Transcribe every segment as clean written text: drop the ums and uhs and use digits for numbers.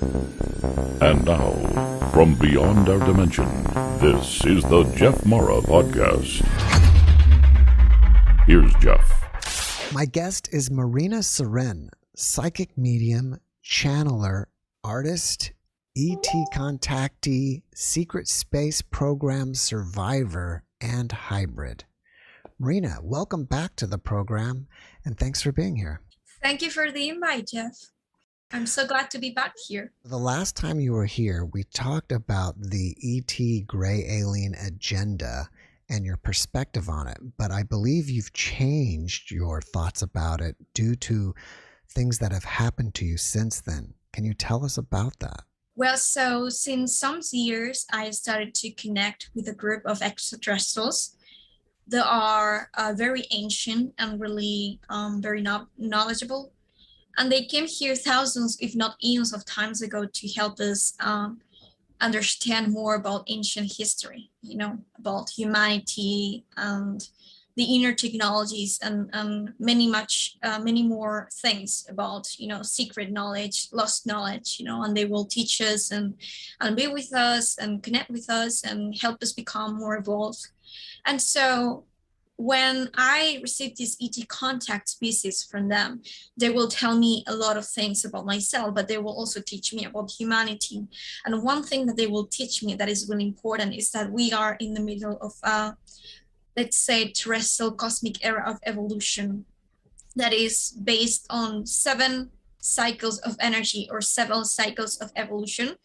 And now, from beyond our dimension, this is the JeffMara podcast. Here's Jeff. My guest is Marina Seren, psychic medium, channeler, artist, ET contactee, secret space program survivor, and hybrid. Marina, welcome back to the program, and thanks for being here. Thank you for the invite, Jeff. I'm so glad to be back here. The last time you were here, we talked about the ET gray alien agenda and your perspective on it, but I believe you've changed your thoughts about it due to things that have happened to you since then. Can you tell us about that? Well, so since some years, I started to connect with a group of extraterrestrials that are very ancient and really very knowledgeable. And they came here thousands, if not eons of times ago to help us understand more about ancient history, about humanity and the inner technologies and many more things about, secret knowledge, lost knowledge, and they will teach us and be with us and connect with us and help us become more evolved. And so when I receive these ET contact species from them, they will tell me a lot of things about myself, but they will also teach me about humanity. And one thing that they will teach me that is really important is that we are in the middle of, let's say, terrestrial cosmic era of evolution that is based on 7 cycles of energy or 7 cycles of evolution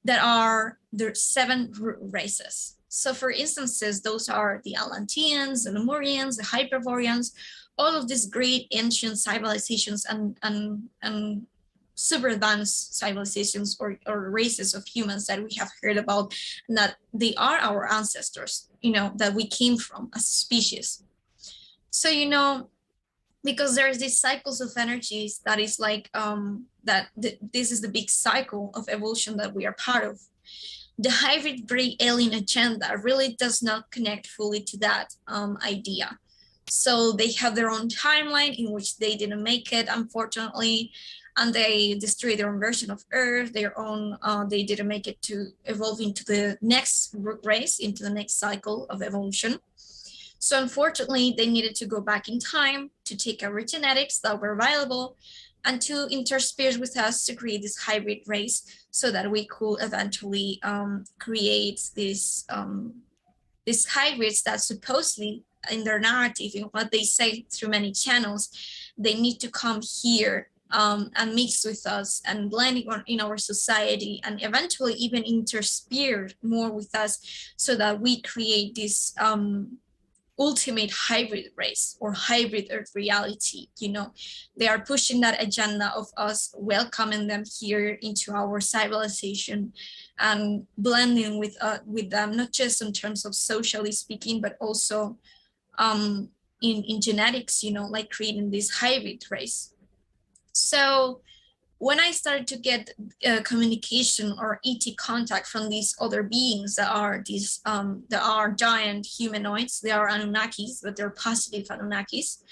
that are the 7 races. So for instances, those are the Atlanteans, the Lemurians, the Hypervorians, all of these great ancient civilizations and super advanced civilizations or races of humans that we have heard about, and that they are our ancestors, that we came from as a species. So, because there's these cycles of energies that is like, this is the big cycle of evolution that we are part of. The hybrid gray alien agenda really does not connect fully to that idea. So they have their own timeline in which they didn't make it, unfortunately, and they destroyed their own version of Earth, they didn't make it to evolve into the next race, into the next cycle of evolution. So unfortunately, they needed to go back in time to take our genetics that were available and to intersperse with us to create this hybrid race so that we could eventually create these hybrids that supposedly in their narrative, in what they say through many channels, they need to come here and mix with us and blend in our society and eventually even intersperse more with us so that we create this ultimate hybrid race or hybrid Earth reality. They are pushing that agenda of us welcoming them here into our civilization and blending with them, not just in terms of socially speaking, but also in genetics, like creating this hybrid race. So when I started to get communication or ET contact from these other beings that are giant humanoids, they are Anunnakis, but they're positive Anunnakis,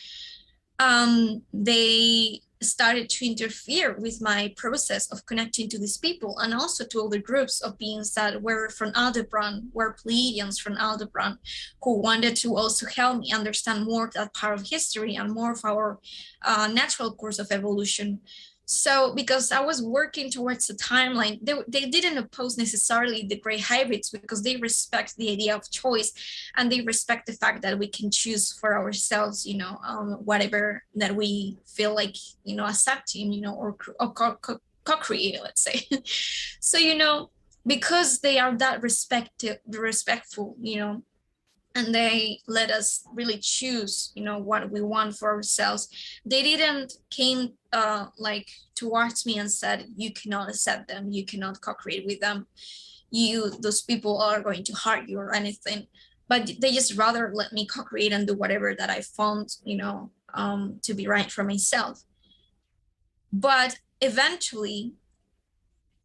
they started to interfere with my process of connecting to these people and also to other groups of beings that were from Aldebaran, were Pleiadians from Aldebaran, who wanted to also help me understand more of that part of history and more of our natural course of evolution. So because I was working towards the timeline, they didn't oppose necessarily the gray hybrids because they respect the idea of choice and they respect the fact that we can choose for ourselves, whatever that we feel like, accepting, or co-creating, let's say. So, because they are that respectful, and they let us really choose, what we want for ourselves. They didn't came towards me and said, you cannot accept them, you cannot co-create with them, those people are going to hurt you or anything. But they just rather let me co-create and do whatever that I found, to be right for myself. But eventually,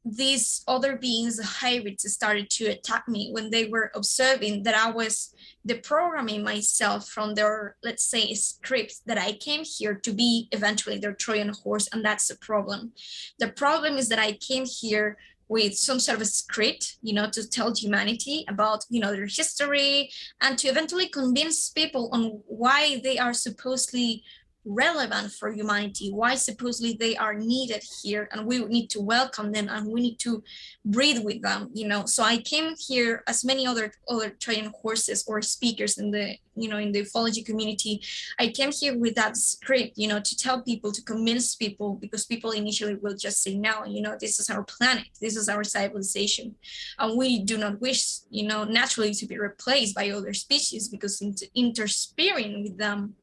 these other beings, the hybrids, started to attack me when they were observing that I was deprogramming myself from their, let's say, script that I came here to be eventually their Trojan horse. And that's the problem. The problem is that I came here with some sort of a script, to tell humanity about, their history, and to eventually convince people on why they are supposedly relevant for humanity, why supposedly they are needed here, and we need to welcome them, and we need to breathe with them. So I came here, as many other Trojan horses or speakers in the in the ufology community, I came here with that script, to tell people, to convince people, because people initially will just say, no, this is our planet, this is our civilization, and we do not wish, naturally, to be replaced by other species, because interspersing with them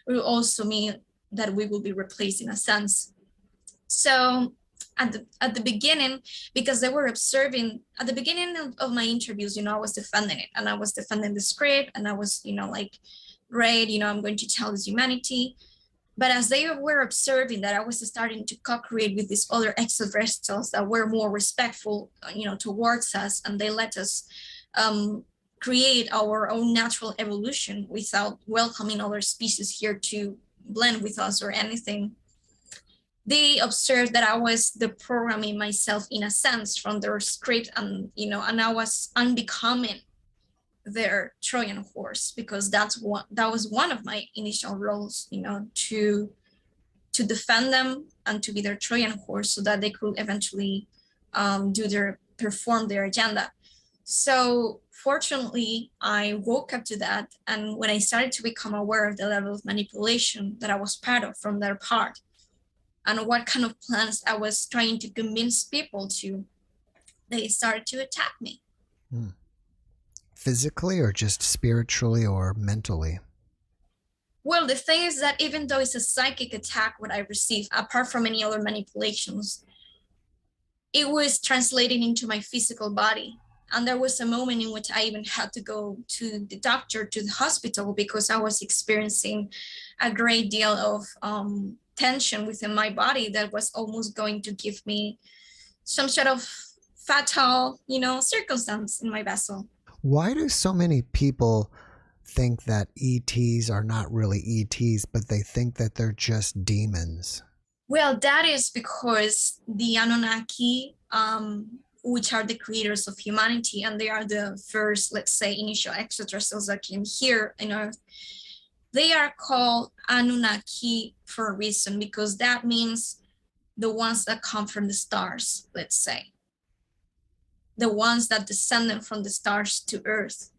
will also mean that we will be replaced in a sense. So at the beginning, because they were observing at the beginning of my interviews, I was defending it, and I was defending the script, and I was, like, great, I'm going to tell this humanity. But as they were observing that I was starting to co-create with these other extraterrestrials that were more respectful, towards us, and they let us create our own natural evolution without welcoming other species here to blend with us or anything, they observed that I was deprogramming myself in a sense from their script, and and I was unbecoming their Trojan horse, because that was one of my initial roles, to defend them and to be their Trojan horse, so that they could eventually perform their agenda. So fortunately, I woke up to that. And when I started to become aware of the level of manipulation that I was part of from their part, and what kind of plans I was trying to convince people to, they started to attack me. Physically, or just spiritually or mentally? Well, the thing is that even though it's a psychic attack, what I received, apart from any other manipulations, it was translating into my physical body. And there was a moment in which I even had to go to the doctor, to the hospital, because I was experiencing a great deal of tension within my body that was almost going to give me some sort of fatal, circumstance in my vessel. Why do so many people think that ETs are not really ETs, but they think that they're just demons? Well, that is because the Anunnaki, which are the creators of humanity, and they are the first, let's say, initial extraterrestrials that came here on Earth, they are called Anunnaki for a reason, because that means the ones that come from the stars, let's say. The ones that descended from the stars to Earth.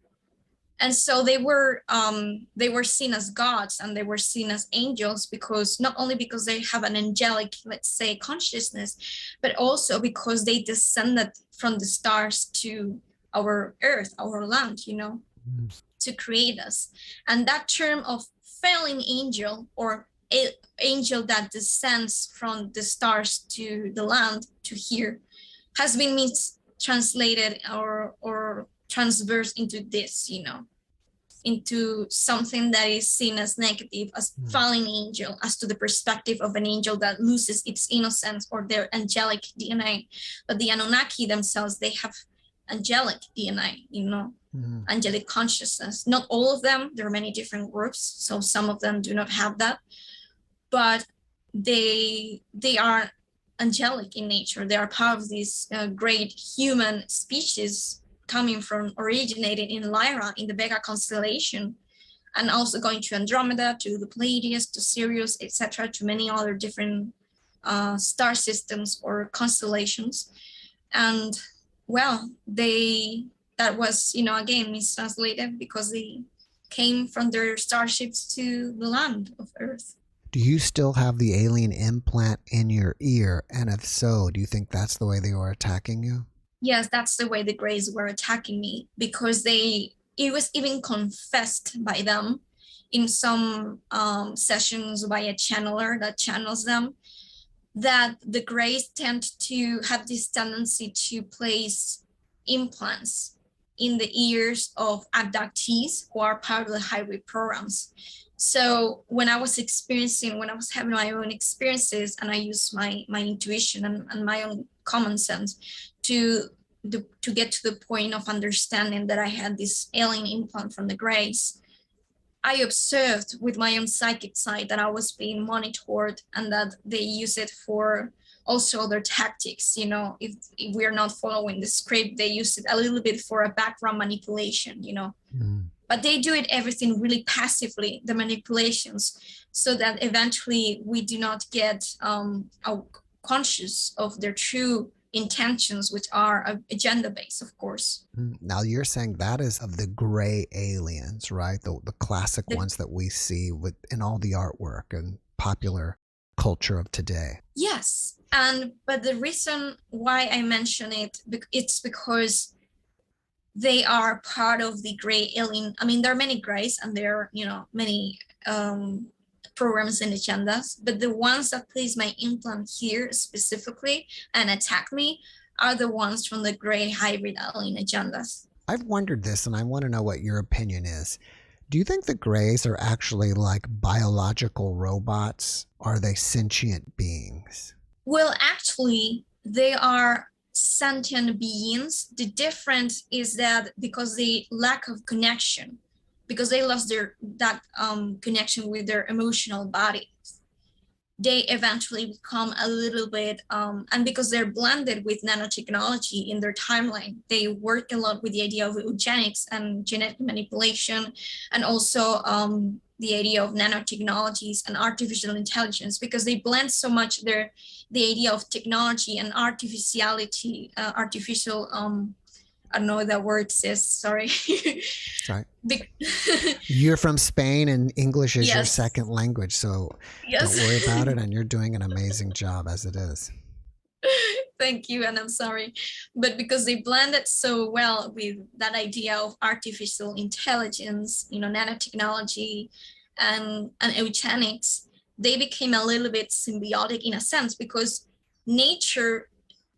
And so they were seen as gods, and they were seen as angels, because not only because they have an angelic, let's say, consciousness, but also because they descended from the stars to our Earth, our land, to create us. And that term of fallen angel, or angel that descends from the stars to the land, to here, has been translated or transverse into this, into something that is seen as negative, as fallen angel, as to the perspective of an angel that loses its innocence or their angelic DNA. But the Anunnaki themselves, they have angelic DNA, angelic consciousness. Not all of them, there are many different groups, so some of them do not have that, but they are angelic in nature. They are part of this great human species originating in Lyra, in the Vega constellation, and also going to Andromeda, to the Pleiades, to Sirius, etc., to many other different star systems or constellations. And well, that was, again, mistranslated, because they came from their starships to the land of Earth. Do you still have the alien implant in your ear? And if so, do you think that's the way they were attacking you? Yes, that's the way the Greys were attacking me, because it was even confessed by them in some sessions by a channeler that channels them, that the Greys tend to have this tendency to place implants in the ears of abductees who are part of the hybrid programs. So when I was having my own experiences, and I used my intuition and my own common sense to get to the point of understanding that I had this alien implant from the Greys, I observed with my own psychic side that I was being monitored, and that they use it for also other tactics. You know, if we're not following the script, they use it a little bit for a background manipulation, you know. But they do it everything really passively, the manipulations, so that eventually we do not get conscious of their true intentions, which are agenda-based, of course. Now you're saying that is of the gray aliens, right? The classic ones that we see in all the artwork and popular culture of today. Yes, but the reason why I mention it's because they are part of the gray alien. I mean, there are many grays, and there are, you know, many programs and agendas, but the ones that place my implant here specifically and attack me are the ones from the gray hybrid alien agendas. I've wondered this, and I want to know what your opinion is. Do you think the Greys are actually like biological robots? Are they sentient beings? Well, actually, they are sentient beings. The difference is that because they lack of connection, because they lost that connection with their emotional body, they eventually become a little bit, and because they're blended with nanotechnology in their timeline, they work a lot with the idea of eugenics and genetic manipulation, and also the idea of nanotechnologies and artificial intelligence, because they blend so much the idea of technology and artificiality, artificial, I don't know what that word says, sorry. Right. You're from Spain, and English is your second language, so don't worry about it, and you're doing an amazing job as it is. Thank you, and I'm sorry. But because they blended so well with that idea of artificial intelligence, you know, nanotechnology and eugenics, they became a little bit symbiotic in a sense, because nature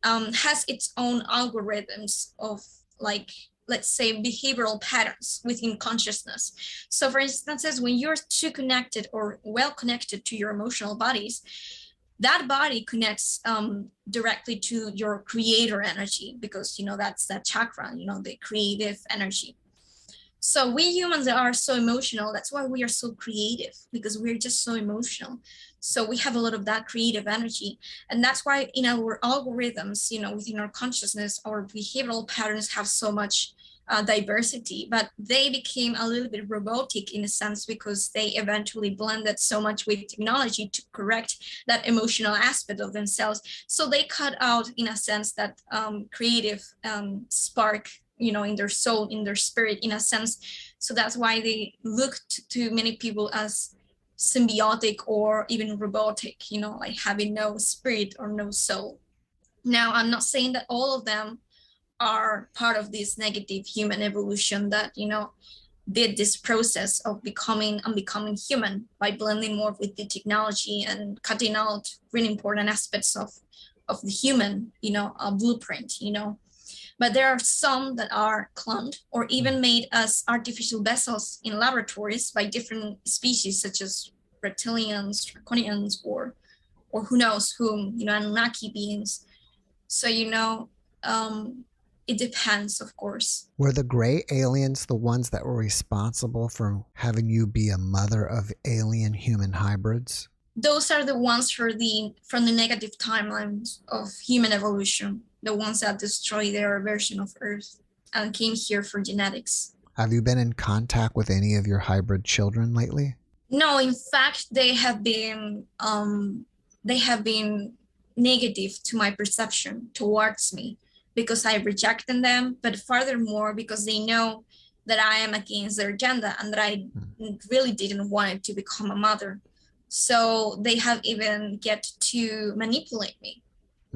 has its own algorithms of, like, let's say, behavioral patterns within consciousness. So for instance, when you're too connected or well connected to your emotional bodies, that body connects directly to your creator energy, because, you know, that's that chakra, you know, the creative energy. So we humans are so emotional. That's why we are so creative, because we're just so emotional. So we have a lot of that creative energy. And that's why in our algorithms, you know, within our consciousness, our behavioral patterns have so much diversity, but they became a little bit robotic in a sense, because they eventually blended so much with technology to correct that emotional aspect of themselves. So they cut out, in a sense, that creative spark, you know, in their soul, in their spirit, in a sense. So that's why they look to many people as symbiotic or even robotic, you know, like having no spirit or no soul. Now, I'm not saying that all of them are part of this negative human evolution that, you know, did this process of becoming human by blending more with the technology and cutting out really important aspects of the human, you know, blueprint, you know. But there are some that are cloned or even made as artificial vessels in laboratories by different species, such as reptilians, draconians, or who knows whom, you know, Anunnaki beings. So, you know, it depends, of course. Were the gray aliens the ones that were responsible for having you be a mother of alien human hybrids? Those are the ones from the negative timelines of human evolution, the ones that destroyed their version of Earth and came here for genetics. Have you been in contact with any of your hybrid children lately? No, in fact, they have been negative to my perception towards me, because I rejected them, but furthermore, because they know that I am against their agenda and that I really didn't want it to become a mother. So they have even get to manipulate me,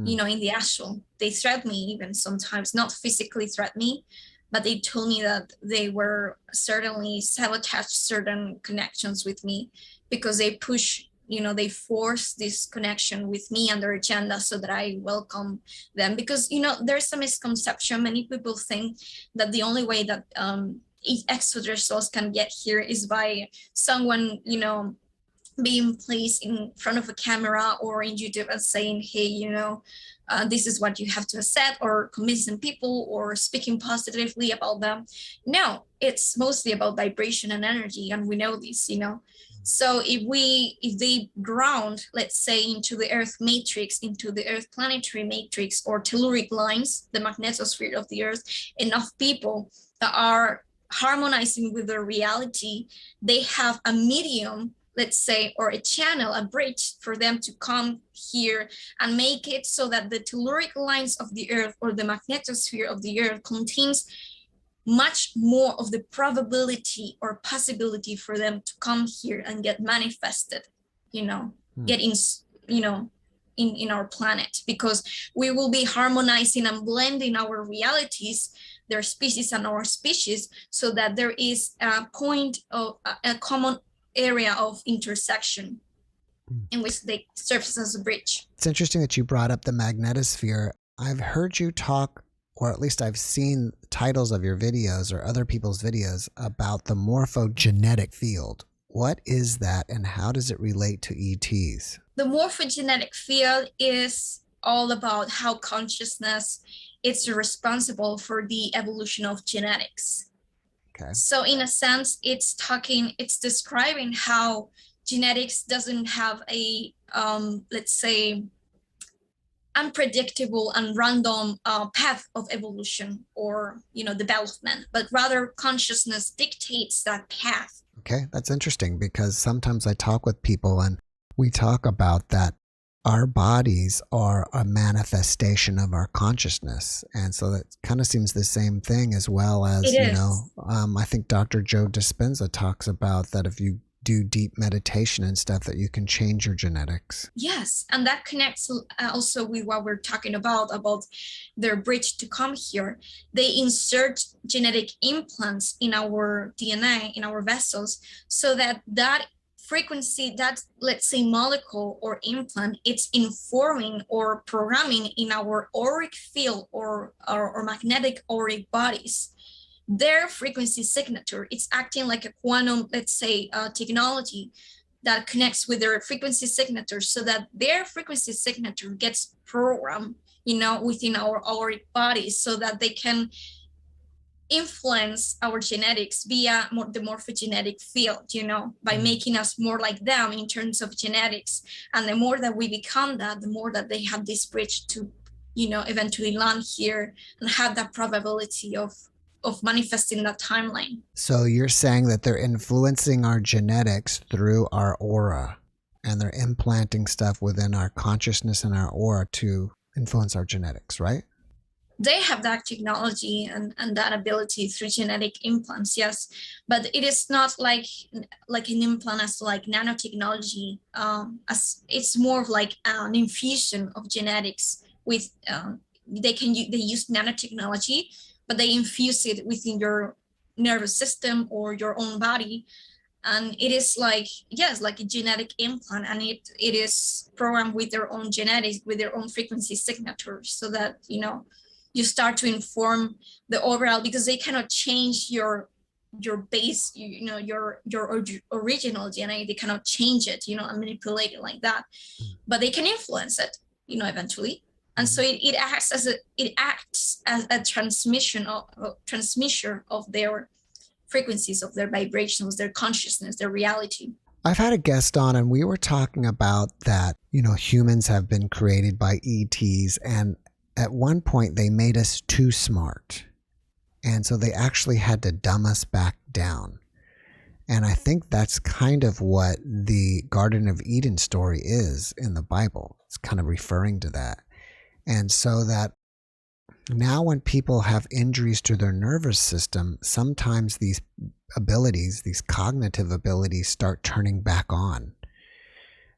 you know, in the astral. They threaten me even sometimes, not physically threaten me, but they told me that they were certainly sabotage certain connections with me, because they push, you know, they force this connection with me and their agenda so that I welcome them. Because, you know, there's a misconception. Many people think that the only way that extraterrestrials can get here is by someone, being placed in front of a camera or in YouTube and saying, hey, this is what you have to accept, or convincing people or speaking positively about them. No, it's mostly about vibration and energy, and we know this. So if they ground, let's say, into the Earth matrix, into the Earth planetary matrix or telluric lines, the magnetosphere of the Earth, enough people that are harmonizing with their reality, they have a medium, let's say, or a channel, a bridge for them to come here and make it so that the telluric lines of the Earth or the magnetosphere of the Earth contains much more of the probability or possibility for them to come here and get manifested, get in, in our planet, because we will be harmonizing and blending our realities, their species and our species, so that there is a point of a common area of intersection in which they serve as a bridge. It's interesting that you brought up the magnetosphere. I've heard you talk, or at least I've seen titles of your videos or other people's videos about the morphogenetic field. What is that, and how does it relate to ETs? The morphogenetic field is all about how consciousness is responsible for the evolution of genetics. Okay. So in a sense, it's describing how genetics doesn't have a, let's say, unpredictable and random path of evolution or, development, but rather consciousness dictates that path. Okay, that's interesting, because sometimes I talk with people and we talk about that our bodies are a manifestation of our consciousness. And so that kind of seems the same thing, as well as, I think Dr. Joe Dispenza talks about that if you do deep meditation and stuff, that you can change your genetics. Yes, and that connects also with what we're talking about their bridge to come here. They insert genetic implants in our DNA, in our vessels, so that frequency, that, let's say, molecule or implant, it's informing or programming in our auric field or magnetic auric bodies. Their frequency signature, it's acting like a quantum, let's say, technology that connects with their frequency signature, so that their frequency signature gets programmed, within our auric bodies, so that they can influence our genetics via the morphogenetic field, by making us more like them in terms of genetics. And the more that we become that, the more that they have this bridge to, eventually land here and have that probability of manifesting that timeline. So you're saying that they're influencing our genetics through our aura, and they're implanting stuff within our consciousness and our aura to influence our genetics, right? They have that technology and that ability through genetic implants, yes, but it is not like an implant as like nanotechnology. As it's more of like an infusion of genetics with they use nanotechnology, but they infuse it within your nervous system or your own body, and it is like a genetic implant, and it is programmed with their own genetics, with their own frequency signatures, so that you start to inform the overall, because they cannot change your base, your original DNA. They cannot change it, and manipulate it like that, but they can influence it, eventually. And so it acts as a transmitter of their frequencies, of their vibrations, their consciousness, their reality. I've had a guest on, and we were talking about that, humans have been created by ETs, and at one point they made us too smart. And so they actually had to dumb us back down. And I think that's kind of what the Garden of Eden story is in the Bible. It's kind of referring to that. And so that now when people have injuries to their nervous system, sometimes these abilities, these cognitive abilities, start turning back on.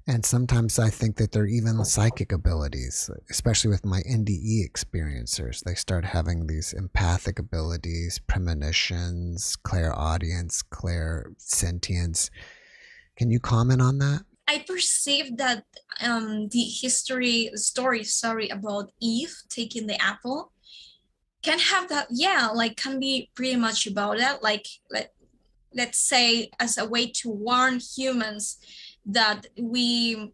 And sometimes I think that they're even psychic abilities, especially with my NDE experiencers. They start having these empathic abilities, premonitions, clairaudience, clairsentience. Can you comment on that? I perceive that the story about Eve taking the apple, can have that, yeah, like can be pretty much about that, like let's say as a way to warn humans that we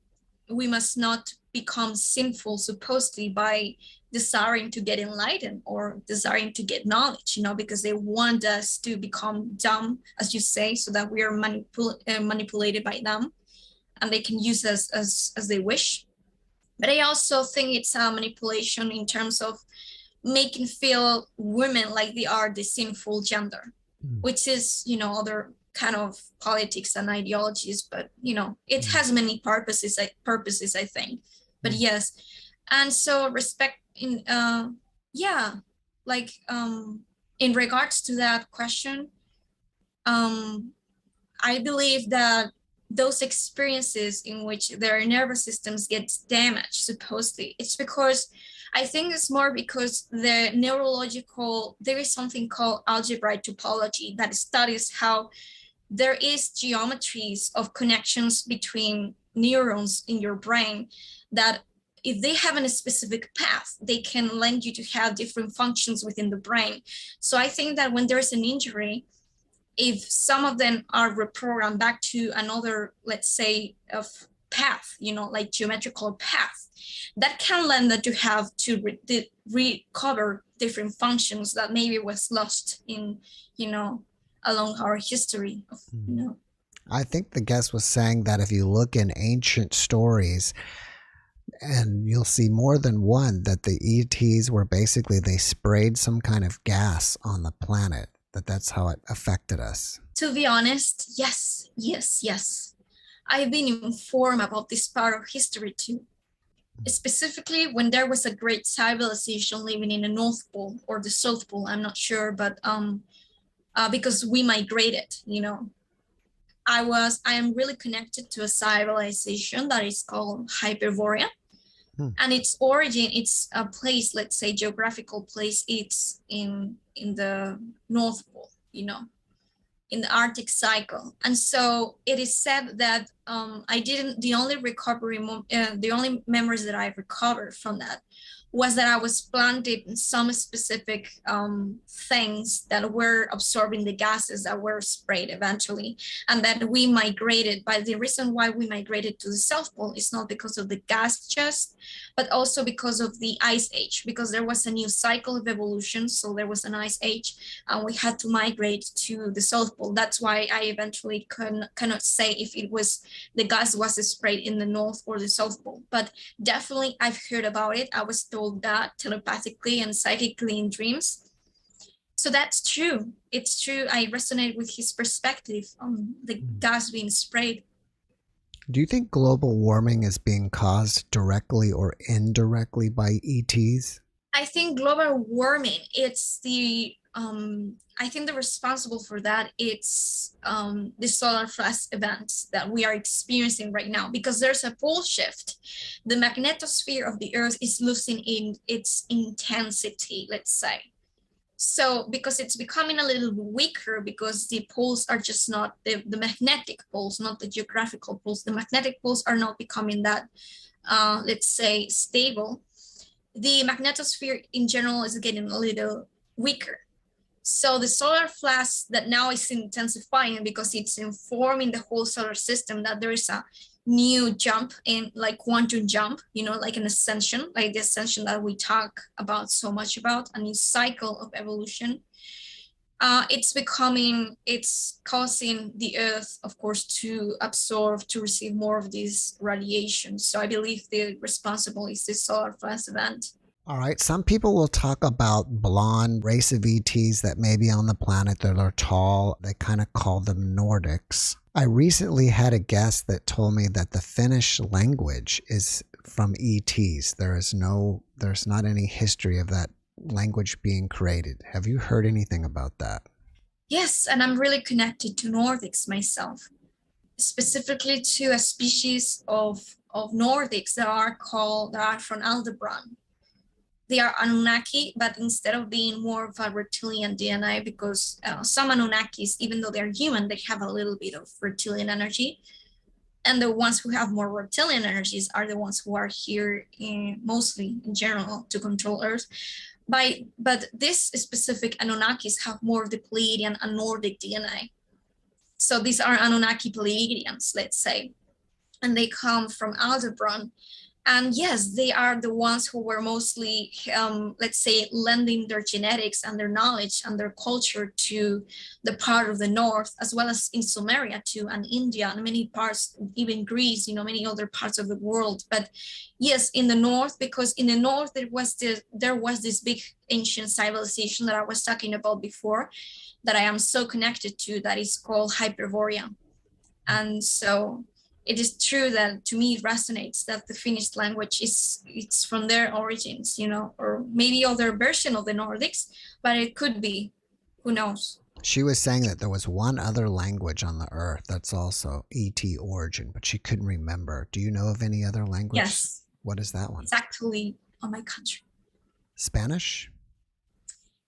must not become sinful supposedly by desiring to get enlightened or desiring to get knowledge, because they want us to become dumb, as you say, so that we are manipulated by them and they can use us as they wish. But I also think it's a manipulation in terms of making feel women like they are the sinful gender, which is, other kind of politics and ideologies, but it has many purposes, I think. But yes, and so respect in yeah, like in regards to that question, I believe that those experiences in which their nervous systems gets damaged, supposedly, it's because I think it's more because there is something called algebraic topology that studies how there is geometries of connections between neurons in your brain that if they have a specific path, they can lend you to have different functions within the brain. So I think that when there's an injury, if some of them are reprogrammed back to another, let's say, of path, like geometrical path, that can lend them to have to recover different functions that maybe was lost in, along our history of, I think the guest was saying that if you look in ancient stories, and you'll see more than one, that the ETs were basically, they sprayed some kind of gas on the planet, that's how it affected us. To be honest, yes. I've been informed about this part of history too. Specifically when there was a great civilization living in the North Pole or the South Pole, I'm not sure, but because we migrated, I am really connected to a civilization that is called Hypervoria. And its origin, it's a place, let's say geographical place, it's in the North Pole, in the Arctic cycle. And so it is said that the only memories that I recovered from that was that I was planted in some specific things that were absorbing the gases that were sprayed eventually, and that we migrated. But the reason why we migrated to the South Pole is not because of the gas chest, but also because of the ice age, because there was a new cycle of evolution. So there was an ice age and we had to migrate to the South Pole. That's why I eventually cannot say if it was the gas was sprayed in the North or the South Pole, but definitely I've heard about it. I was told that telepathically and psychically in dreams. So that's true. It's true. I resonate with his perspective on the gas being sprayed. Do you think global warming is being caused directly or indirectly by ETs? I think global warming, it's I think the responsible for that, it's the solar flash events that we are experiencing right now, because there's a pole shift. The magnetosphere of the Earth is losing in its intensity, let's say. So because it's becoming a little weaker, because the poles are just not the magnetic poles, not the geographical poles. The magnetic poles are not becoming that, let's say, stable. The magnetosphere in general is getting a little weaker. So the solar flash that now is intensifying because it's informing the whole solar system that there is a new jump in, like quantum jump, like an ascension, like the ascension that we talk about so much about, a new cycle of evolution. It's causing the Earth, of course, to receive more of this radiation. So I believe the responsible is this solar flash event. All right. Some people will talk about blonde race of ETs that may be on the planet that are tall. They kind of call them Nordics. I recently had a guest that told me that the Finnish language is from ETs. There's not any history of that language being created. Have you heard anything about that? Yes, and I'm really connected to Nordics myself, specifically to a species of Nordics that are from Aldebaran. They are Anunnaki, but instead of being more of a reptilian DNA, because some Anunnakis, even though they're human, they have a little bit of reptilian energy. And the ones who have more reptilian energies are the ones who are here mostly in general to control Earth. But this specific Anunnakis have more of the Pleiadian and Nordic DNA. So these are Anunnaki Pleiadians, let's say, and they come from Aldebaran. And yes, they are the ones who were mostly, let's say, lending their genetics and their knowledge and their culture to the part of the north, as well as in Sumeria too, and India, and many parts, even Greece, many other parts of the world. But yes, in the north, because in the north there was this big ancient civilization that I was talking about before, that I am so connected to, that is called Hypervoria. And so it is true that to me it resonates that the Finnish language it's from their origins, or maybe other version of the Nordics, but it could be, who knows. She was saying that there was one other language on the earth that's also ET origin, but she couldn't remember. Do you know of any other language? Yes. What is that one? It's actually on my country. Spanish?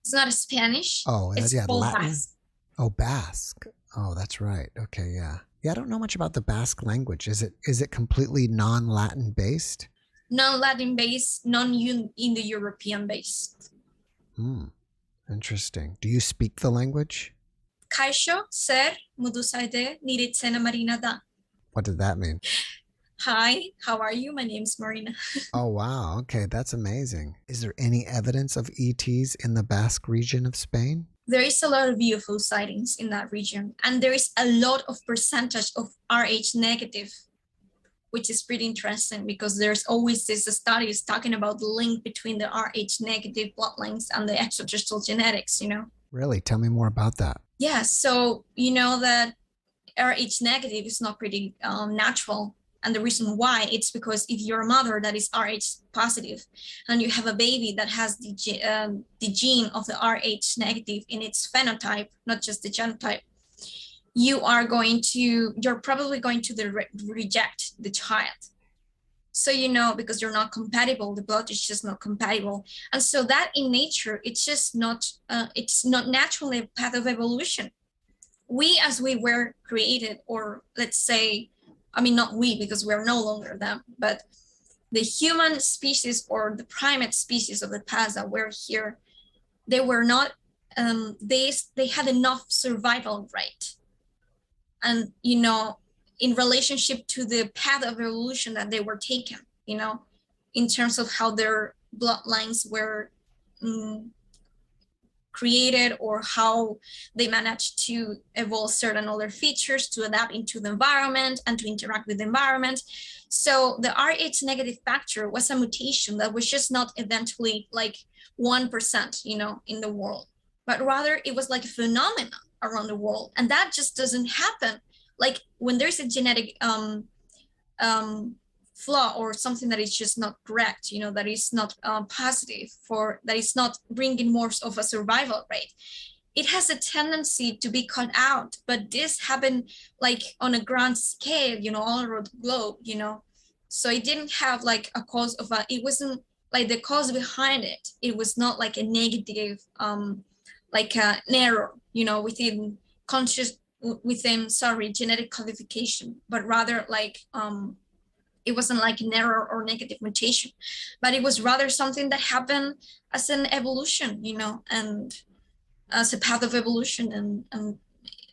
It's not a Spanish. Oh, it's called Latin. Basque. Oh, Basque. Oh, that's right. Okay, yeah. Yeah, I don't know much about the Basque language. Is it completely non-Latin based? Non-Latin based, non-Indo-European based. Interesting. Do you speak the language? Kaisho, ser, mudusaide, niritsena Marina da. What did that mean? Hi, how are you? My name's Marina. Oh, wow. Okay, that's amazing. Is there any evidence of ETs in the Basque region of Spain? There is a lot of UFO sightings in that region, and there is a lot of percentage of Rh negative, which is pretty interesting because there's always these studies talking about the link between the Rh negative bloodlines and the extraterrestrial genetics, Really? Tell me more about that. Yeah, so you know that Rh negative is not pretty natural. And the reason why, it's because if you're a mother that is Rh positive and you have a baby that has the gene of the Rh negative in its phenotype, not just the genotype, you're probably going to reject the child. So, because you're not compatible, the blood is just not compatible. And so that in nature, it's not naturally a path of evolution. We, as we were created, or let's say, not we, because we're no longer them, but the human species or the primate species of the past that were here, they were not, they had enough survival rate. And, in relationship to the path of evolution that they were taken, in terms of how their bloodlines were created, or how they managed to evolve certain other features to adapt into the environment and to interact with the environment. So the Rh negative factor was a mutation that was just not eventually like 1%, in the world, but rather it was like a phenomenon around the world. And that just doesn't happen. Like when there's a genetic flaw or something that is just not correct, that is not positive, that is not bringing more of a survival rate, it has a tendency to be cut out. But this happened like on a grand scale, all around the globe, so it didn't have like a cause of it wasn't like the cause behind it. It was not like a negative, like an error, within genetic codification, but rather like, it wasn't like an error or negative mutation, but it was rather something that happened as an evolution, and as a path of evolution. And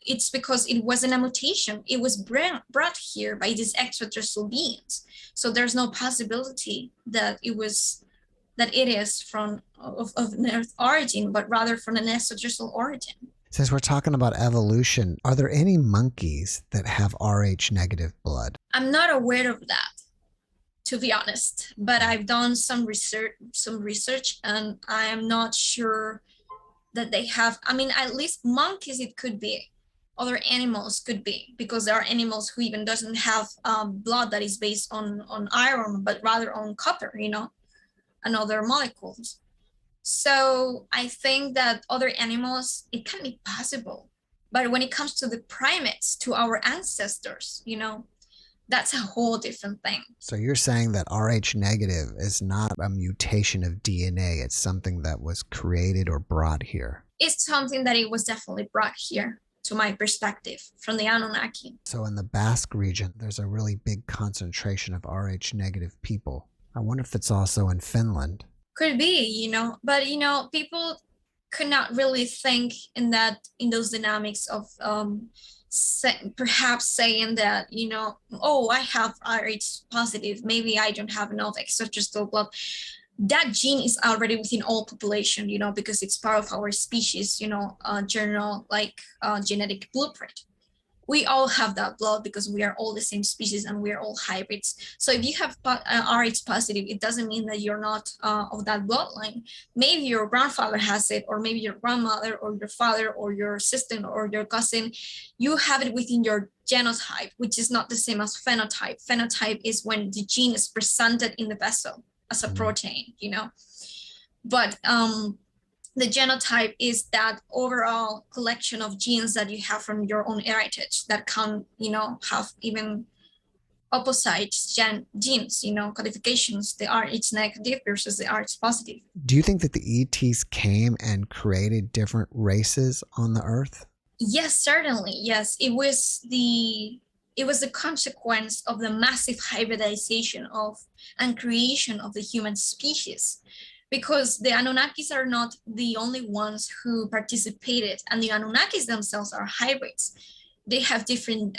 it's because it wasn't a mutation. It was brought here by these extraterrestrial beings. So there's no possibility that it is from an Earth origin, but rather from an extraterrestrial origin. Since we're talking about evolution, are there any monkeys that have Rh negative blood? I'm not aware of that, to be honest, but I've done some research, and I am not sure that they have. At least monkeys, it could be. Other animals could be, because there are animals who even doesn't have blood that is based on iron, but rather on copper, and other molecules. So I think that other animals, it can be possible. But when it comes to the primates, to our ancestors, that's a whole different thing. So you're saying that Rh negative is not a mutation of DNA. It's something that was created or brought here. It's something that it was definitely brought here, to my perspective, from the Anunnaki. So in the Basque region, there's a really big concentration of Rh negative people. I wonder if it's also in Finland. Could be, but people could not really think in those dynamics of perhaps saying that, oh, I have Rh positive, maybe I don't have enough extraterrestrial blood. That gene is already within all population, because it's part of our species, general genetic blueprint. We all have that blood because we are all the same species and we are all hybrids. So if you have Rh positive, it doesn't mean that you're not of that bloodline. Maybe your grandfather has it, or maybe your grandmother or your father or your sister or your cousin. You have it within your genotype, which is not the same as phenotype. Phenotype is when the gene is presented in the vessel as a protein, But the genotype is that overall collection of genes that you have from your own heritage that can, have even opposite genes, codifications. The Rh negative versus the Rh positive. Do you think that the ETs came and created different races on the Earth? Yes, certainly. Yes, it was the consequence of the massive hybridization of and creation of the human species. Because the Anunnakis are not the only ones who participated, and the Anunnakis themselves are hybrids. They have different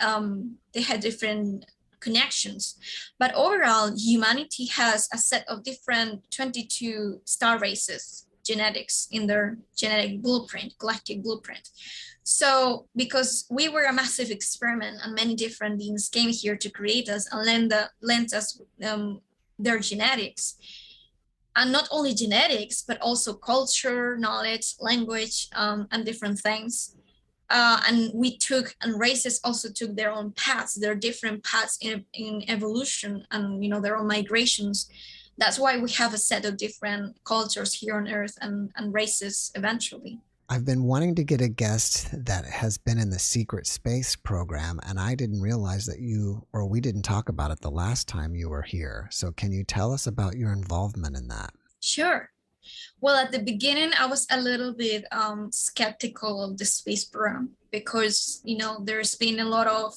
connections, but overall, humanity has a set of different 22 star races genetics in their genetic blueprint, galactic blueprint. So because we were a massive experiment and many different beings came here to create us and lend us their genetics, and not only genetics, but also culture, knowledge, language, and different things. And races also took their own paths, their different paths in evolution and, their own migrations. That's why we have a set of different cultures here on Earth and races eventually. I've been wanting to get a guest that has been in the secret space program, and I didn't realize that we didn't talk about it the last time you were here. So can you tell us about your involvement in that? Sure. Well, at the beginning, I was a little bit skeptical of the space program because, there's been a lot of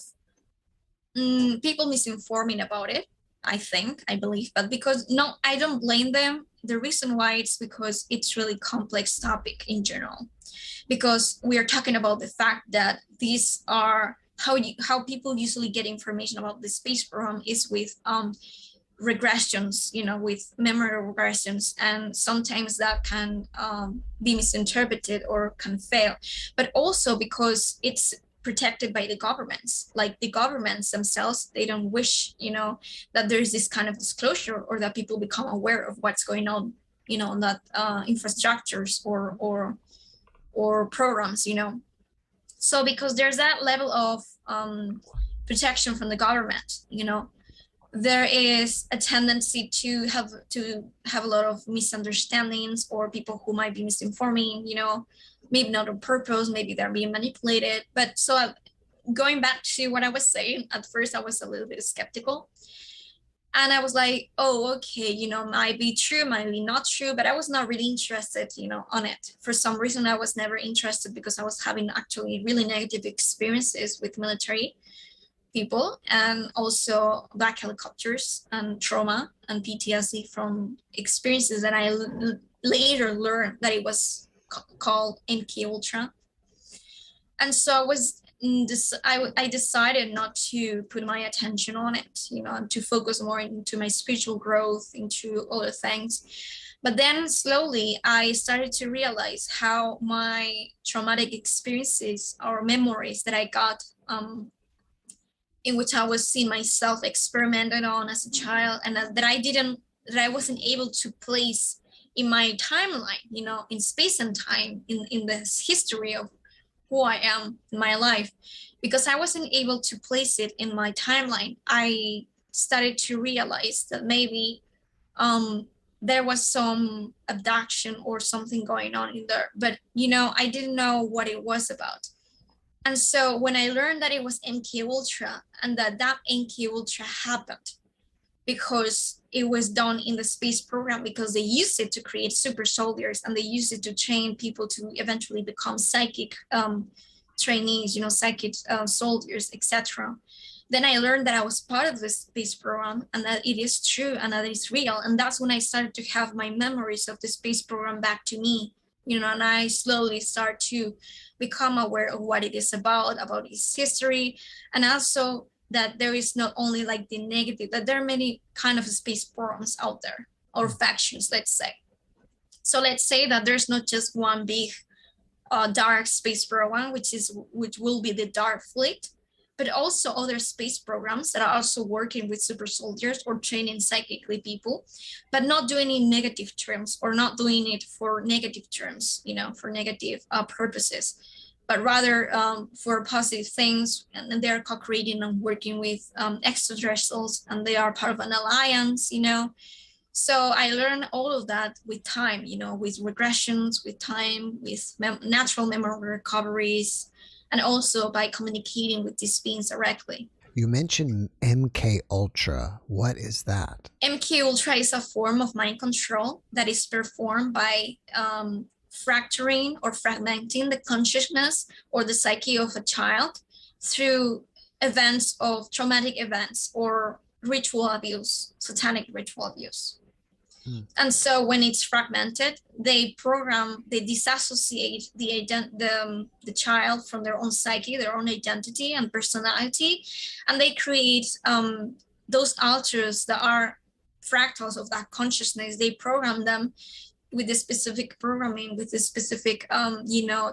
people misinforming about it, I believe. But I don't blame them. The reason why it's because it's really complex topic in general. Because we are talking about the fact that these are how people usually get information about the space program is with regressions, with memory regressions, and sometimes that can be misinterpreted or can fail. But also because it's protected by the governments, like the governments themselves, they don't wish, that there's this kind of disclosure or that people become aware of what's going on, on that infrastructures or programs, So because there's that level of protection from the government, there is a tendency to have a lot of misunderstandings or people who might be misinforming, maybe not on purpose, maybe they're being manipulated. But so going back to what I was saying, at first I was a little bit skeptical. And I was like, oh, okay, might be true, might be not true, but I was not really interested, on it. For some reason, I was never interested because I was having actually really negative experiences with military people and also black helicopters and trauma and PTSD from experiences that I later learned that it was called MK Ultra. And so I decided not to put my attention on it, to focus more into my spiritual growth, into other things. But then slowly I started to realize how my traumatic experiences or memories that I got in which I was seeing myself experimented on as a child, and that I wasn't able to place in my timeline, in space and time, in this history of who I am in my life, because I wasn't able to place it in my timeline. I started to realize that maybe there was some abduction or something going on in there, but I didn't know what it was about. And so when I learned that it was MK Ultra and that MK Ultra happened because it was done in the space program, because they used it to create super soldiers and they used it to train people to eventually become psychic trainees, psychic soldiers, etc. Then I learned that I was part of this space program and that it is true and that it's real. And that's when I started to have my memories of the space program back to me, and I slowly start to become aware of what it is about its history, and also that there is not only like the negative, that there are many kind of space programs out there, or factions, let's say. So let's say that there's not just one big dark space program, which will be the Dark Fleet, but also other space programs that are also working with super soldiers or training psychically people, but not doing it in negative terms, or not doing it for negative terms, for negative purposes, but rather for positive things. And they're co-creating and working with extraterrestrials, and they are part of an alliance, So I learned all of that with time, with regressions, with time, with natural memory recoveries, and also by communicating with these beings directly. You mentioned MK Ultra. What is that? MK Ultra is a form of mind control that is performed by fracturing or fragmenting the consciousness or the psyche of a child through events of traumatic events or ritual abuse, satanic ritual abuse. And so when it's fragmented, they disassociate the child from their own psyche, their own identity and personality, and they create those alters that are fractals of that consciousness. They program them with the specific programming, with the specific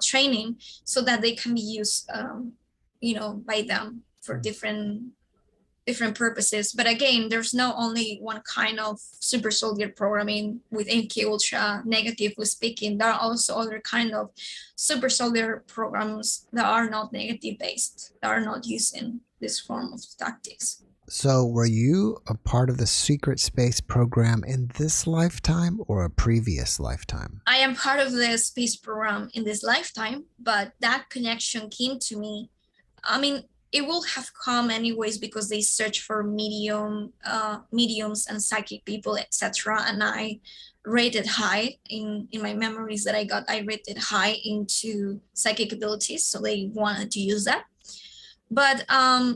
training, so that they can be used by them for different purposes. But again, there's not only one kind of super soldier programming with MK Ultra, negatively speaking. There are also other kind of super soldier programs that are not negative based, that are not using this form of tactics. So were you a part of the secret space program in this lifetime or a previous lifetime? I am part of the space program in this lifetime, but that connection came to me. I mean, it will have come anyways, because they search for mediums and psychic people, etc. And I rated high in my memories that I got. I rated high into psychic abilities, so they wanted to use that. But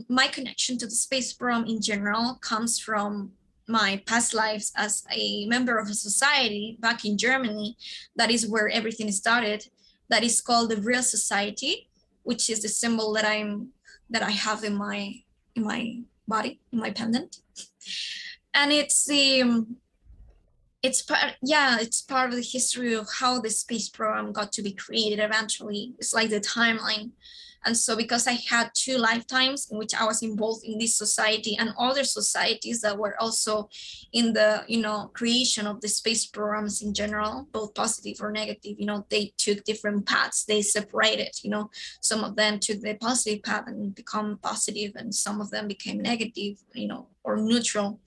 my connection to the space program in general comes from my past lives as a member of a society back in Germany. That is where everything started. That is called the Vril Society, which is the symbol that I have in my body, in my pendant. And it's part of the history of how the space program got to be created eventually. It's like the timeline. And so because I had 2 lifetimes in which I was involved in this society and other societies that were also in the, creation of the space programs in general, both positive or negative, they took different paths, they separated, some of them took the positive path and become positive, and some of them became negative, or neutral.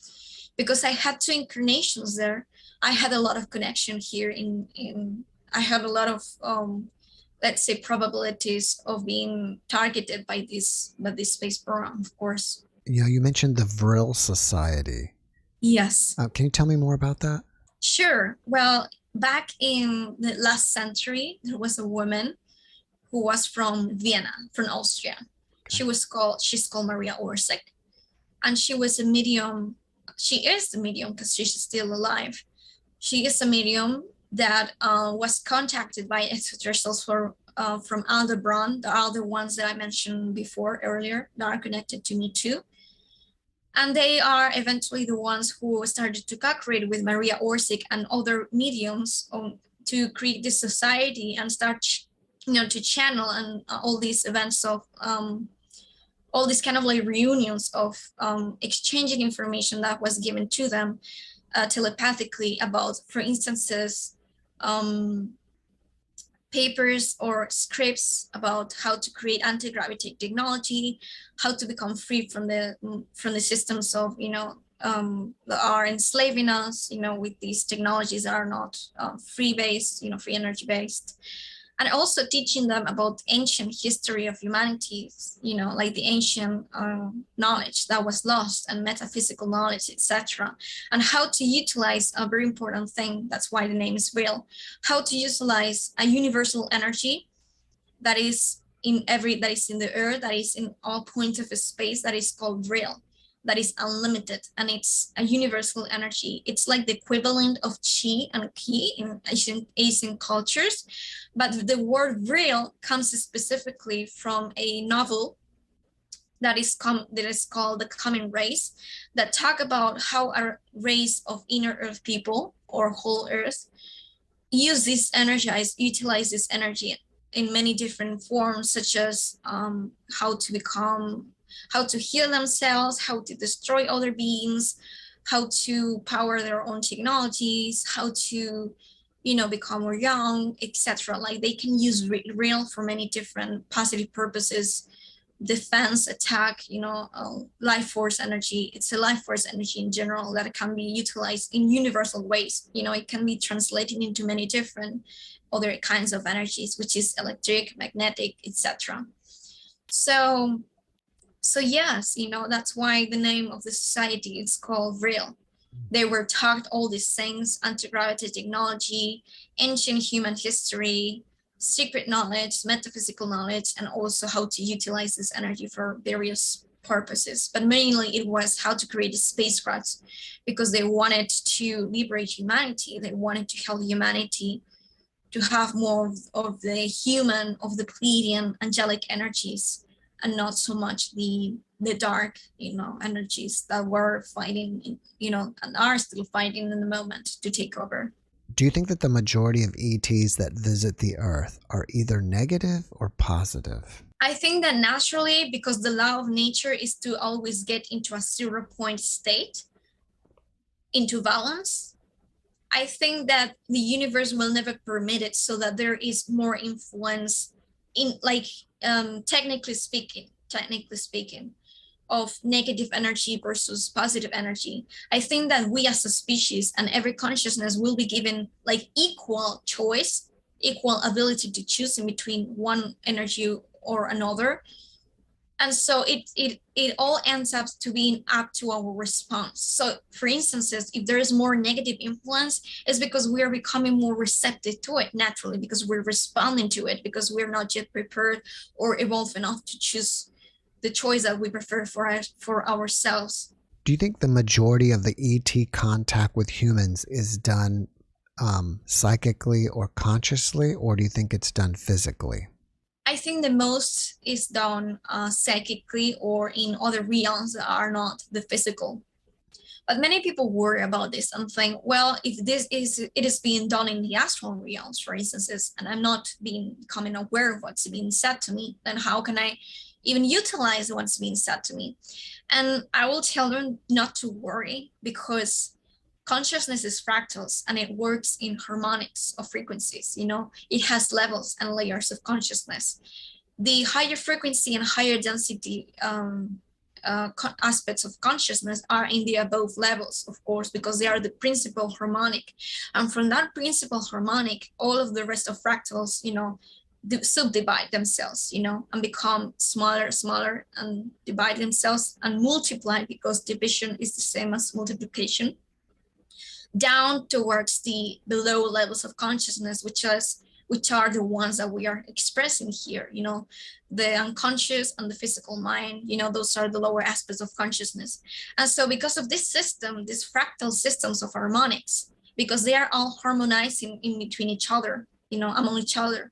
Because I had 2 incarnations there, I had a lot of connection here I had a lot of, let's say, probabilities of being targeted by this space program, of course. You mentioned the Vril Society. Yes. Can you tell me more about that? Sure. Well, back in the last century, there was a woman who was from Vienna, from Austria. Okay. She's called Maria Orsek, and she was a medium. She is a medium because she's still alive. She is a medium that was contacted by extraterrestrials from Aldebaran. There are the ones that I mentioned earlier that are connected to me too. And they are eventually the ones who started to co-create with Maria Orsik and other mediums to create this society and start, to channel and all these events of all these kind of like reunions of exchanging information that was given to them telepathically about, for instances, papers or scripts about how to create anti-gravity technology, how to become free from the systems of, that are enslaving us, with these technologies that are not free-based, free energy-based. And also teaching them about ancient history of humanity, like the ancient knowledge that was lost and metaphysical knowledge, etc. And how to utilize a very important thing, that's why the name is Vril, how to utilize a universal energy that is that is in the earth, that is in all points of space, that is called Vril, that is unlimited, and it's a universal energy. It's like the equivalent of chi and ki in Asian cultures, but the word Vril comes specifically from a novel that is called The Coming Race, that talk about how a race of inner earth people, or whole earth, utilize this energy in many different forms, such as how to heal themselves, how to destroy other beings, how to power their own technologies, how to, become more young, etc. Like they can use Vril for many different positive purposes: defense, attack, life force energy. It's a life force energy in general that can be utilized in universal ways. It can be translated into many different other kinds of energies, which is electric, magnetic, etc. So yes, that's why the name of the society is called Vril. They were taught all these things: anti-gravity technology, ancient human history, secret knowledge, metaphysical knowledge, and also how to utilize this energy for various purposes. But mainly it was how to create a spacecraft, because they wanted to liberate humanity. They wanted to help humanity to have more of the Pleiadian angelic energies, and not so much the dark, energies that were fighting, and are still fighting in the moment to take over. Do you think that the majority of ETs that visit the Earth are either negative or positive? I think that naturally, because the law of nature is to always get into a 0 point state, into balance, I think that the universe will never permit it, so that there is more influence in, like, technically speaking, of negative energy versus positive energy. I think that we as a species and every consciousness will be given like equal choice, equal ability to choose in between one energy or another. And so it all ends up to being up to our response. So for instance, if there is more negative influence, it's because we are becoming more receptive to it naturally, because we're responding to it, because we're not yet prepared or evolved enough to choose the choice that we prefer for ourselves. Do you think the majority of the ET contact with humans is done psychically or consciously, or do you think it's done physically? I think the most is done psychically, or in other realms that are not the physical. But many people worry about this and think, well, if it is being done in the astral realms, for instance, and I'm not becoming aware of what's being said to me, then how can I even utilize what's being said to me? And I will tell them not to worry, because consciousness is fractals, and it works in harmonics of frequencies. It has levels and layers of consciousness. The higher frequency and higher density aspects of consciousness are in the above levels, of course, because they are the principal harmonic. And from that principal harmonic, all of the rest of fractals, subdivide themselves, and become smaller, and divide themselves and multiply, because division is the same as multiplication, down towards the below levels of consciousness, which are the ones that we are expressing here. The unconscious and the physical mind, those are the lower aspects of consciousness. And so because of this system, these fractal systems of harmonics, because they are all harmonizing in between each other, among each other,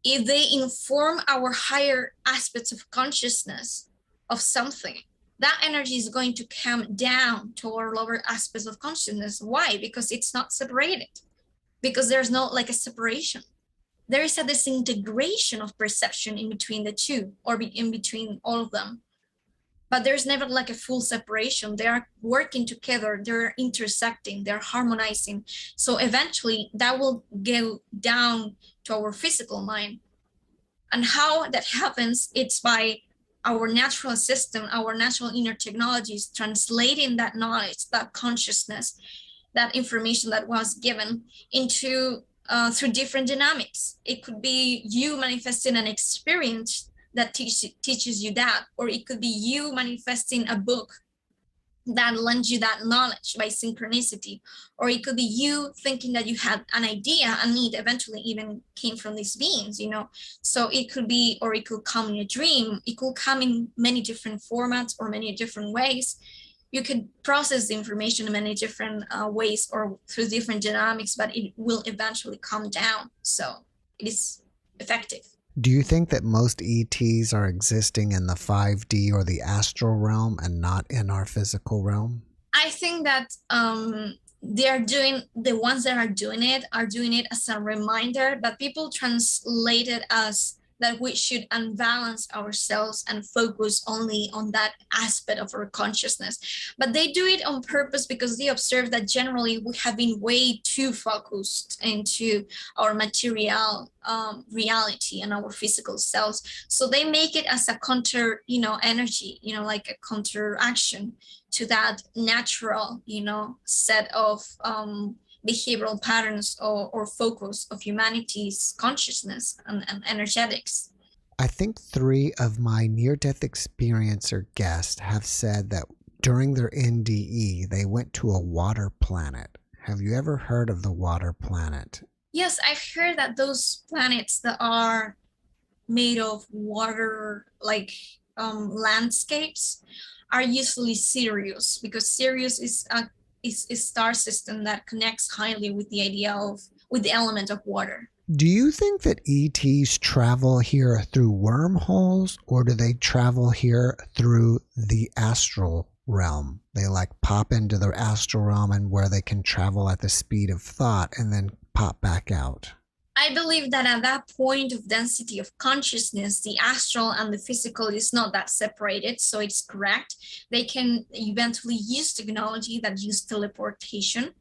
if they inform our higher aspects of consciousness of something, that energy is going to come down to our lower aspects of consciousness. Why? Because it's not separated. Because there's no like a separation. There is a disintegration of perception in between the two, or in between all of them. But there's never like a full separation. They are working together, they're intersecting, they're harmonizing. So eventually that will go down to our physical mind. And how that happens, it's by our natural system, our natural inner technologies, translating that knowledge, that consciousness, that information that was given into through different dynamics. It could be you manifesting an experience that teaches you that, or it could be you manifesting a book that lends you that knowledge by synchronicity. Or it could be you thinking that you had an idea and it eventually even came from these beings, you know. So it could be, or it could come in a dream. It could come in many different formats or many different ways. You could process the information in many different ways or through different dynamics, but it will eventually come down. So it is effective. Do you think that most ETs are existing in the 5D or the astral realm and not in our physical realm? I think that they are doing, the ones that are doing it as a reminder, but people translate it as that we should unbalance ourselves and focus only on that aspect of our consciousness. But they do it on purpose because they observe that generally we have been way too focused into our material reality and our physical selves. So they make it as a counter, energy, like a counter action to that natural, set of behavioral patterns or focus of humanity's consciousness and energetics. I think 3 of my near-death experiencer guests have said that during their NDE, they went to a water planet. Have you ever heard of the water planet? Yes, I've heard that those planets that are made of water, like landscapes, are usually Sirius, because Sirius is a star system that connects highly with the idea of, with the element of water. Do you think that ETs travel here through wormholes, or do they travel here through the astral realm? They like pop into their astral realm and where they can travel at the speed of thought and then pop back out. I believe that at that point of density of consciousness, the astral and the physical is not that separated, so it's correct. They can eventually use technology that use teleportation.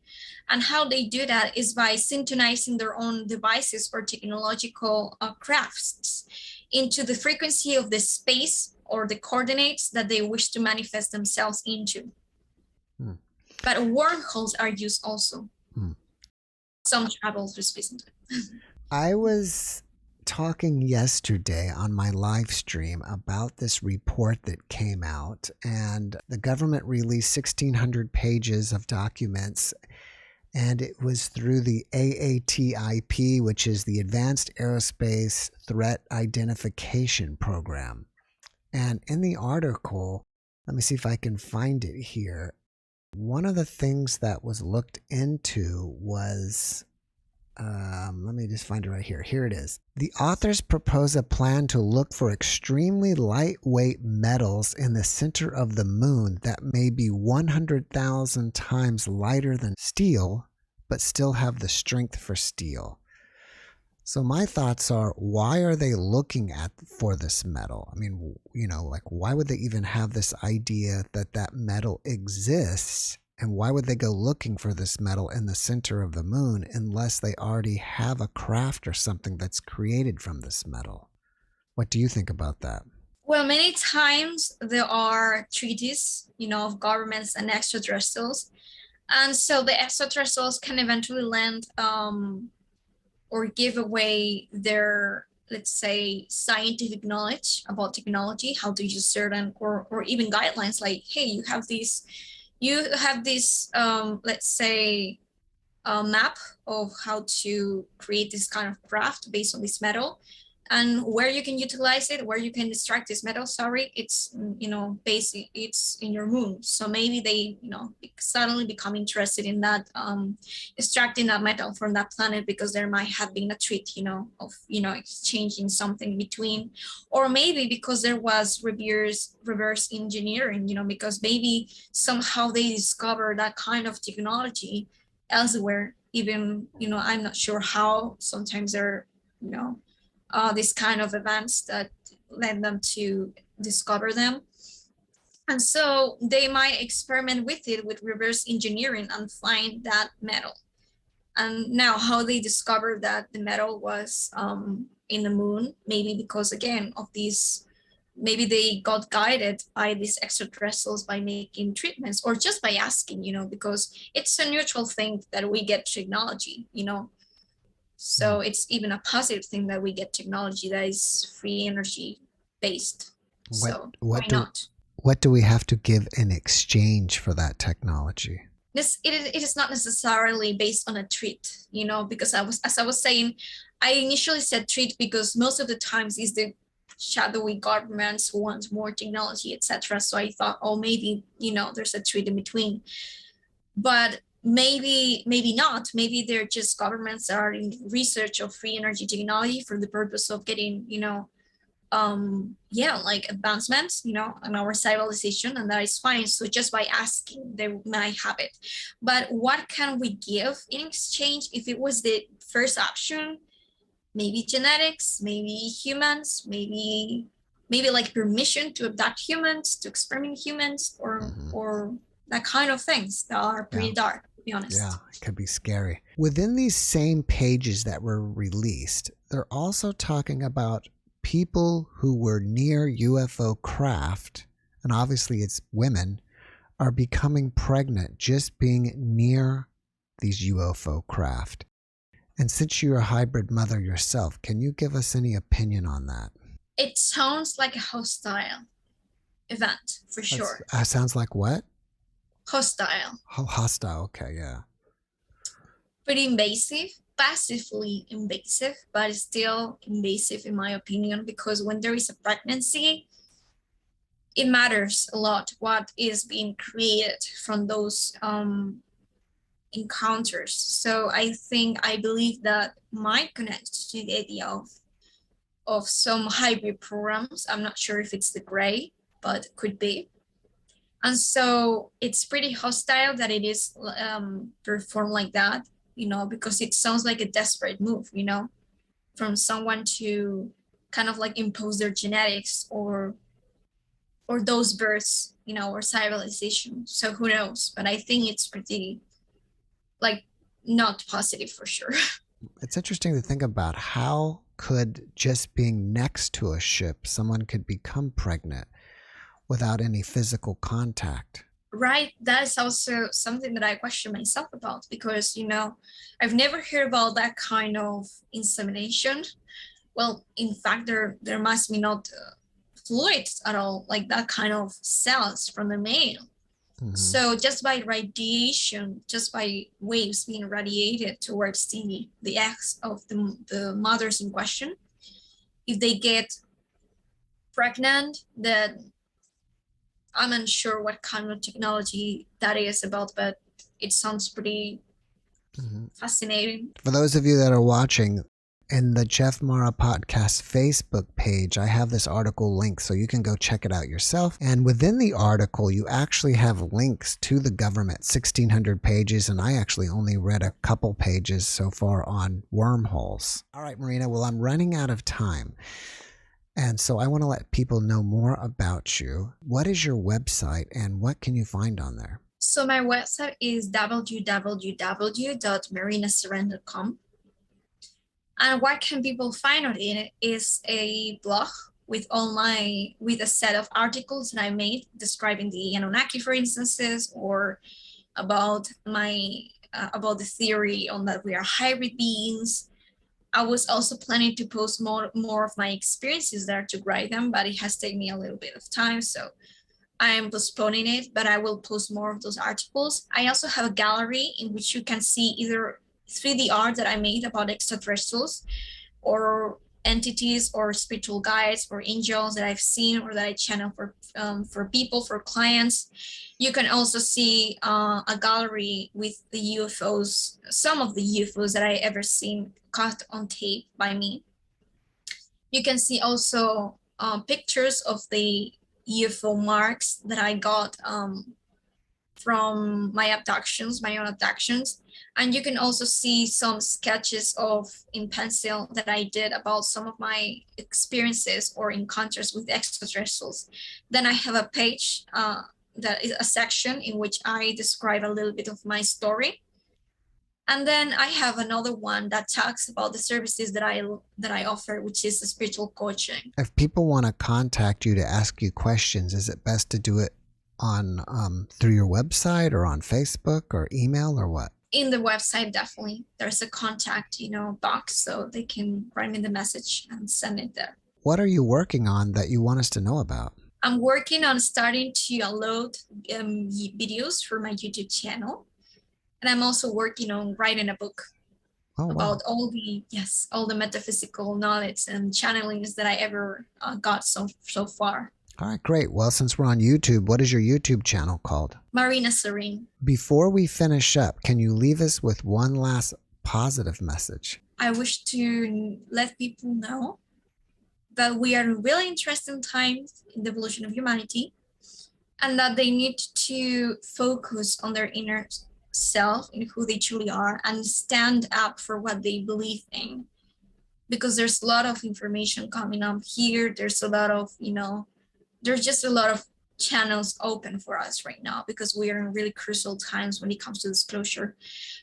And how they do that is by synchronizing their own devices or technological crafts into the frequency of the space or the coordinates that they wish to manifest themselves into. But wormholes are used also. Some travel through space and time. I was talking yesterday on my live stream about this report that came out, and the government released 1,600 pages of documents, and it was through the AATIP, which is the Advanced Aerospace Threat Identification Program. And in the article, let me see if I can find it here. One of the things that was looked into was, let me just find it right here. Here it is. The authors propose a plan to look for extremely lightweight metals in the center of the moon that may be 100,000 times lighter than steel, but still have the strength for steel. So my thoughts are, why are they looking for this metal? I mean, why would they even have this idea that that metal exists? And why would they go looking for this metal in the center of the moon unless they already have a craft or something that's created from this metal? What do you think about that? Well, many times there are treaties, of governments and extraterrestrials. And so the extraterrestrials can eventually land or give away their, let's say, scientific knowledge about technology, how to use certain, or even guidelines like, hey, you have this, let's say, map of how to create this kind of craft based on this metal, and where you can utilize it, where you can extract this metal. It's basic, it's in your moon. So maybe they suddenly become interested in that, extracting that metal from that planet because there might have been a treat of exchanging something between, or maybe because there was reverse engineering, because maybe somehow they discovered that kind of technology elsewhere, even I'm not sure how. Sometimes there are these kind of events that led them to discover them. And so they might experiment with it, with reverse engineering, and find that metal. And now how they discovered that the metal was in the moon, maybe because, again, of these, maybe they got guided by these extraterrestrials by making treatments, or just by asking, because it's a neutral thing that we get technology, So it's even a positive thing that we get technology that is free energy based. So why not? What do we have to give in exchange for that technology? It is not necessarily based on a treat, because as I was saying, I initially said treat because most of the times is the shadowy governments who want more technology, etc. So I thought, oh, maybe, there's a treat in between. But maybe not. Maybe they're just governments that are in research of free energy technology for the purpose of getting, like advancements, in our civilization, and that is fine. So just by asking, they might have it. But what can we give in exchange? If it was the first option, maybe genetics, maybe humans, maybe like permission to abduct humans, to experiment humans, or that kind of things that are pretty dark, to be honest. Yeah, it could be scary. Within these same pages that were released, they're also talking about people who were near UFO craft, and obviously it's women, are becoming pregnant just being near these UFO craft. And since you're a hybrid mother yourself, can you give us any opinion on that? It sounds like a hostile event, for sure. Sounds like what? Hostile. Oh, hostile. Okay, yeah. Pretty invasive, passively invasive, but still invasive in my opinion, because when there is a pregnancy, it matters a lot what is being created from those encounters. So I believe that might connect to the idea of some hybrid programs. I'm not sure if it's the gray, but could be. And so it's pretty hostile that it is performed like that, because it sounds like a desperate move, from someone to kind of like impose their genetics or those births, or civilization. So who knows? But I think it's pretty not positive for sure. It's interesting to think about how could just being next to a ship, someone could become pregnant without any physical contact. Right. That is also something that I question myself about, because, I've never heard about that kind of insemination. Well, in fact, there must be not fluids at all, like that kind of cells from the male. Mm-hmm. So just by radiation, just by waves being radiated towards the eggs of the mothers in question, if they get pregnant, then I'm unsure what kind of technology that is about, but it sounds pretty fascinating. For those of you that are watching, in the JeffMara podcast Facebook page, I have this article linked so you can go check it out yourself. And within the article, you actually have links to the government, 1,600 pages, and I actually only read a couple pages so far on wormholes. All right, Marina, well, I'm running out of time. And so I want to let people know more about you. What is your website and what can you find on there? So my website is www.marinaseren.com. And what can people find on it is a blog with a set of articles that I made describing the Anunnaki, for instances, or about about the theory on that we are hybrid beings. I was also planning to post more of my experiences there to write them, but it has taken me a little bit of time, so I am postponing it, but I will post more of those articles. I also have a gallery in which you can see either 3D art that I made about extraterrestrials or entities or spiritual guides or angels that I've seen or that I channel for people, for clients. You can also see a gallery with the UFOs, some of the UFOs that I ever seen caught on tape by me. You can see also pictures of the UFO marks that I got from my own abductions. And you can also see some sketches in pencil that I did about some of my experiences or encounters with extraterrestrials. Then I have a page that is a section in which I describe a little bit of my story. And then I have another one that talks about the services that I offer, which is spiritual coaching. If people want to contact you to ask you questions, is it best to do it on through your website or on Facebook or email or what? In the website, definitely. There's a contact, box, so they can write me the message and send it there. What are you working on that you want us to know about? I'm working on starting to upload videos for my YouTube channel. And I'm also working on writing a book about all the metaphysical knowledge and channelings that I ever got so far. All right, great. Well, since we're on YouTube, what is your YouTube channel called? Marina Seren. Before we finish up, can you leave us with one last positive message? I wish to let people know that we are in really interesting times in the evolution of humanity, and that they need to focus on their inner self and who they truly are and stand up for what they believe in. Because there's a lot of information coming up here. There's a lot of, there's just a lot of channels open for us right now because we are in really crucial times when it comes to disclosure.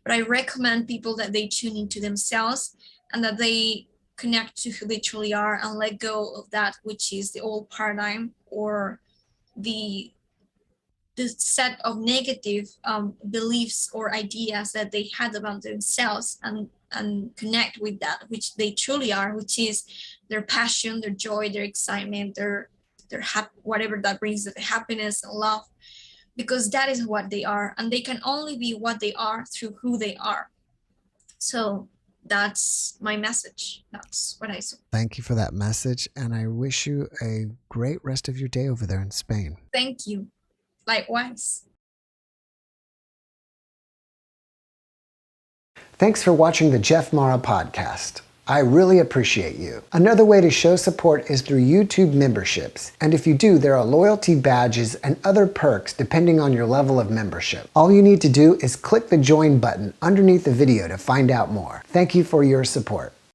But I recommend people that they tune into themselves and that they connect to who they truly are and let go of that which is the old paradigm or the set of negative beliefs or ideas that they had about themselves, and connect with that which they truly are, which is their passion, their joy, their excitement, their whatever that brings them happiness and love, because that is what they are, and they can only be what they are through who they are. So that's my message. That's what I say. Thank you for that message, and I wish you a great rest of your day over there in Spain. Thank you. Likewise. Thanks for watching the JeffMara podcast. I really appreciate you. Another way to show support is through YouTube memberships. And if you do, there are loyalty badges and other perks depending on your level of membership. All you need to do is click the join button underneath the video to find out more. Thank you for your support.